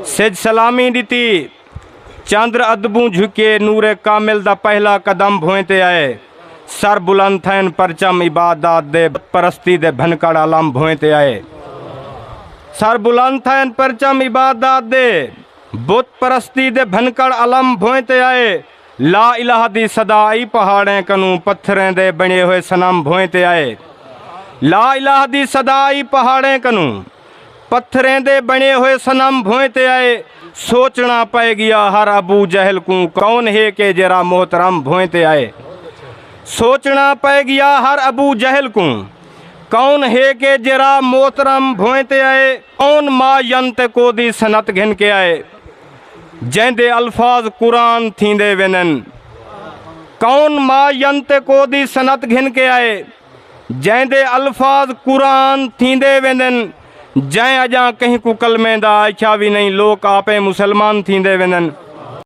सिज सलामी ॾिती चंद्र अदबू झुके नूरे कामिल दा पहला कदम भोंते आए सर बुलंद थैन परचम इबादत दे परस्ती दे भनकड़ आलम भोंते आए सर बुलंद थैन परचम इबादत दे बुत परस्ती दे भनकड़ आलम भोंते आए ला इलाहा दी सदाई पहाड़ें कनू पत्थरें दे बने हुए सनम भोंते आए ला इलाहा दी सदाई पहाड़ें कनू पत्थरें दे बने हुए सनम भोंते आए सोचना पै गया हर अबू जहल को कौन है के जरा मोहतरम भोंते आए सोचना पै गया हर अबू जहल को कौन है के जरा मोहतरम भोंते आए कौन माँ यंत को दी सनत घिन के आए जैंदे अल्फाज कुरान थींदे वेनन कौन माँ यंत को दी सनत घिन के आए जैंदे अल्फाज कुरान थींदे वेनन जै अजा कहीं को कलमें दा आख्या भी नहीं लोग आपे मुसलमान थींदे वेनन